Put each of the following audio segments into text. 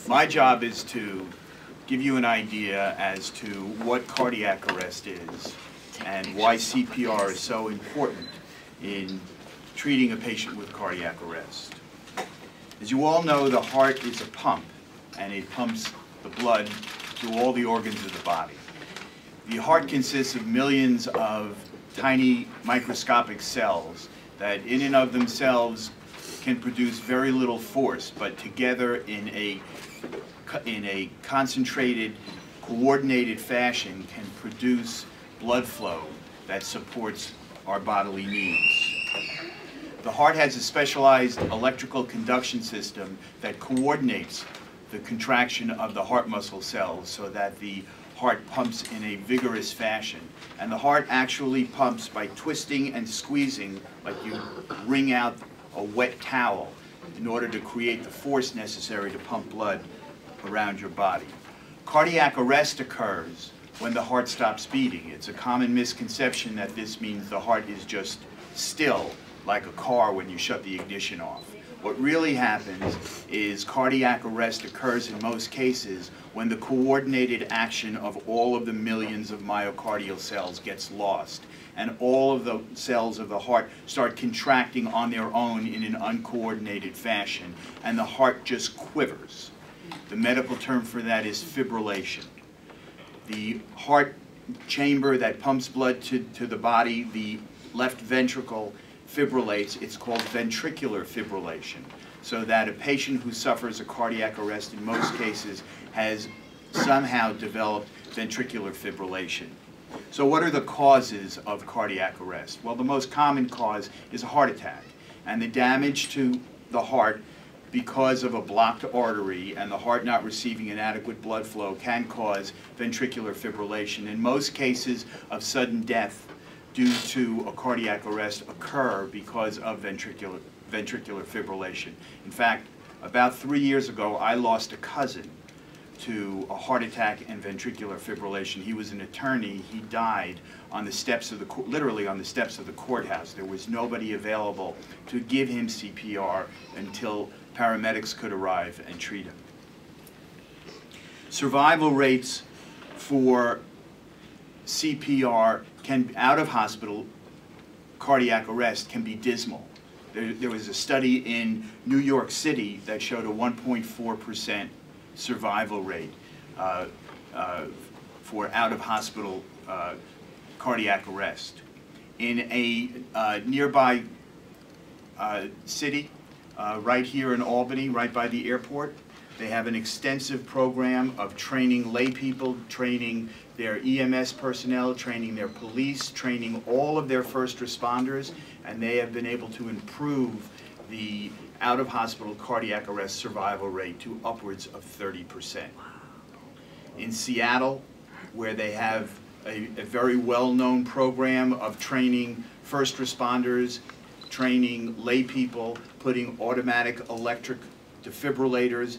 My job is to give you an idea as to what cardiac arrest is and why CPR is so important in treating a patient with cardiac arrest. As you all know, the heart is a pump, and it pumps the blood to all the organs of the body. The heart consists of millions of tiny microscopic cells that in and of themselves can produce very little force, but together in a concentrated, coordinated fashion can produce blood flow that supports our bodily needs. The heart has a specialized electrical conduction system that coordinates the contraction of the heart muscle cells so that the heart pumps in a vigorous fashion. And the heart actually pumps by twisting and squeezing, like you wring out a wet towel, in order to create the force necessary to pump blood around your body. Cardiac arrest occurs when the heart stops beating. It's a common misconception that this means the heart is just still, like a car when you shut the ignition off. What really happens is cardiac arrest occurs in most cases when the coordinated action of all of the millions of myocardial cells gets lost, and all of the cells of the heart start contracting on their own in an uncoordinated fashion, and the heart just quivers. The medical term for that is fibrillation. The heart chamber that pumps blood to the body, the left ventricle, fibrillates. It's called ventricular fibrillation. So that a patient who suffers a cardiac arrest in most cases has somehow developed ventricular fibrillation. So what are the causes of cardiac arrest? Well, the most common cause is a heart attack. And the damage to the heart because of a blocked artery and the heart not receiving an adequate blood flow can cause ventricular fibrillation. In most cases of sudden death due to a cardiac arrest occur because of ventricular fibrillation. In fact, about 3 years ago, I lost a cousin to a heart attack and ventricular fibrillation. He was an attorney. He died on the steps of the, literally on the steps of the courthouse. There was nobody available to give him CPR until paramedics could arrive and treat him. Survival rates for CPR out of hospital cardiac arrest can be dismal. There was a study in New York City that showed a 1.4% survival rate for out of hospital cardiac arrest. In a nearby city, right here in Albany, right by the airport, they have an extensive program of training lay people, training their EMS personnel, training their police, training all of their first responders, and they have been able to improve the out-of-hospital cardiac arrest survival rate to upwards of 30%. In Seattle, where they have a very well-known program of training first responders, training lay people, putting automatic electric defibrillators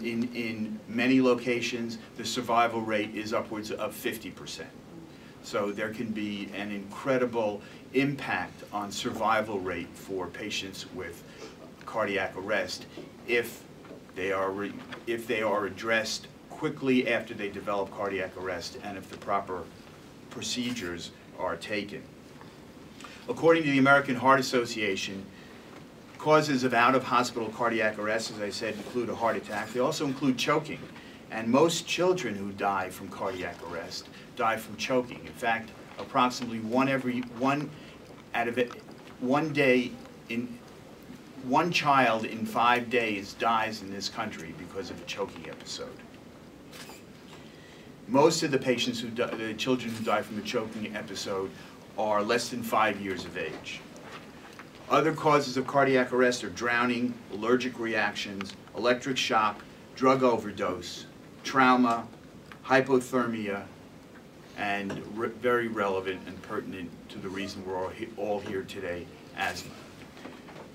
in many locations, the survival rate is upwards of 50%. So there can be an incredible impact on survival rate for patients with cardiac arrest if they are addressed quickly after they develop cardiac arrest and if the proper procedures are taken. According to the American Heart Association, causes of out-of-hospital cardiac arrest, as I said, include a heart attack. They also include choking. And most children who die from cardiac arrest die from choking. In fact, approximately one child in 5 days dies in this country because of a choking episode. Most of the patients the children who die from a choking episode are less than 5 years of age. Other causes of cardiac arrest are drowning, allergic reactions, electric shock, drug overdose, trauma, hypothermia, and very relevant and pertinent to the reason we're all here today, asthma.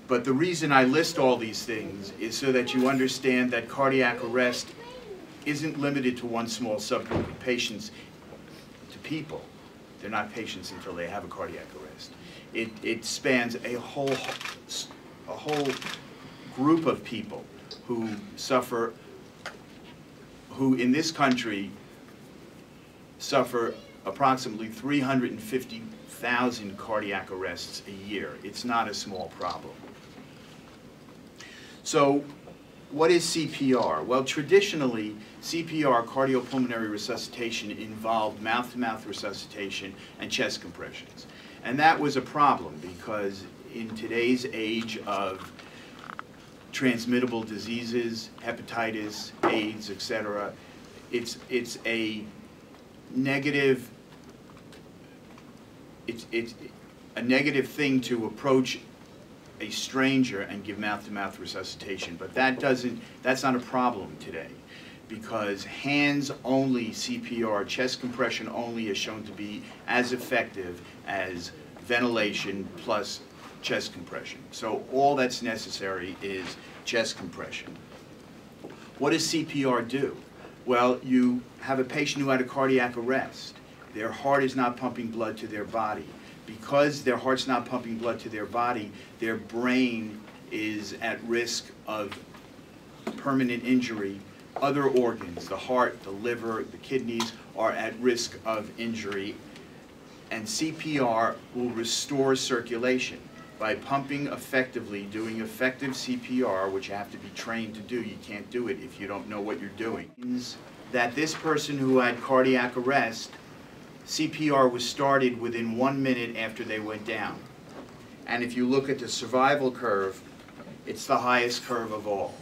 But the reason I list all these things is so that you understand that cardiac arrest isn't limited to one small subgroup of patients, to people. They're not patients until they have a cardiac arrest. It spans a whole group of people who suffer who in this country suffer approximately 350,000 cardiac arrests a year. It's not a small problem. So what is CPR? Well, traditionally, CPR, cardiopulmonary resuscitation, involved mouth-to-mouth resuscitation and chest compressions. And that was a problem because in today's age of transmittable diseases, hepatitis, AIDS, etc., it's a negative thing to approach a stranger and give mouth-to-mouth resuscitation, but that's not a problem today, because hands-only CPR, chest compression only, is shown to be as effective as ventilation plus chest compression. So all that's necessary is chest compression. What does CPR do? Well, you have a patient who had a cardiac arrest. Their heart is not pumping blood to their body. Because their heart's not pumping blood to their body, their brain is at risk of permanent injury. Other organs, the heart, the liver, the kidneys, are at risk of injury. And CPR will restore circulation by pumping effectively, doing effective CPR, which you have to be trained to do. You can't do it if you don't know what you're doing. That this person who had cardiac arrest, CPR was started within 1 minute after they went down. And if you look at the survival curve, it's the highest curve of all.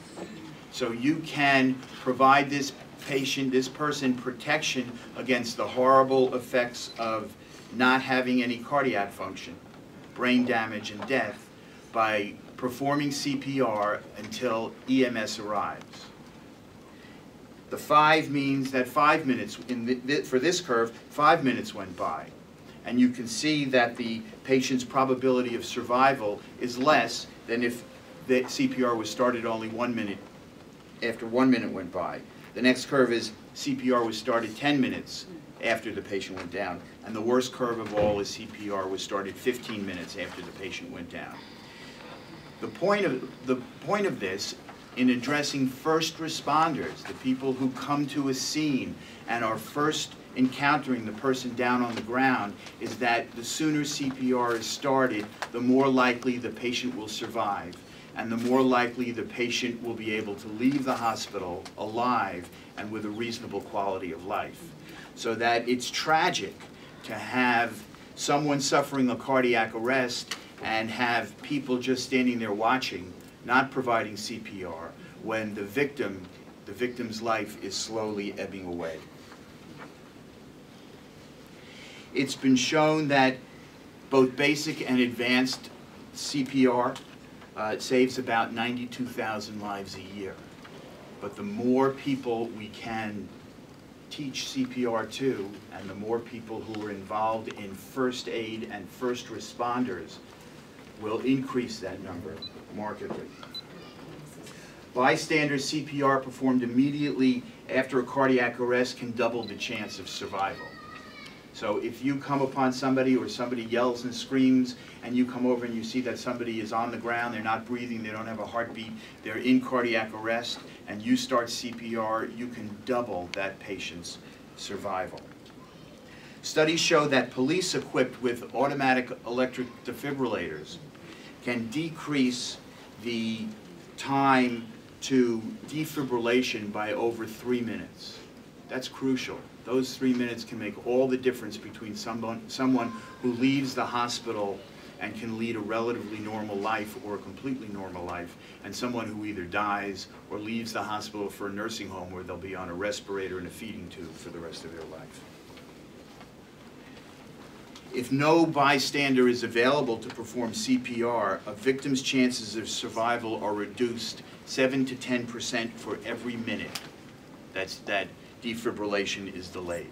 So you can provide this patient, this person, protection against the horrible effects of not having any cardiac function, brain damage, and death by performing CPR until EMS arrives. The 5 means that 5 minutes, for this curve, 5 minutes went by. And you can see that the patient's probability of survival is less than if the CPR was started only 1 minute, after 1 minute went by. The next curve is CPR was started 10 minutes after the patient went down. And the worst curve of all is CPR was started 15 minutes after the patient went down. The point of this, in addressing first responders, the people who come to a scene and are first encountering the person down on the ground, is that the sooner CPR is started, the more likely the patient will survive, and the more likely the patient will be able to leave the hospital alive and with a reasonable quality of life. So that it's tragic to have someone suffering a cardiac arrest and have people just standing there watching, not providing CPR, when the victim's life is slowly ebbing away. It's been shown that both basic and advanced CPR saves about 92,000 lives a year. But the more people we can teach CPR to, and the more people who are involved in first aid and first responders, will increase that number markedly. Bystander CPR performed immediately after a cardiac arrest can double the chance of survival. So if you come upon somebody, or somebody yells and screams, and you come over and you see that somebody is on the ground, they're not breathing, they don't have a heartbeat, they're in cardiac arrest, and you start CPR, you can double that patient's survival. Studies show that police equipped with automatic electric defibrillators can decrease the time to defibrillation by over 3 minutes. That's crucial. Those 3 minutes can make all the difference between someone who leaves the hospital and can lead a relatively normal life or a completely normal life, and someone who either dies or leaves the hospital for a nursing home where they'll be on a respirator and a feeding tube for the rest of their life. If no bystander is available to perform CPR, a victim's chances of survival are reduced 7 to 10% for every minute that defibrillation is delayed.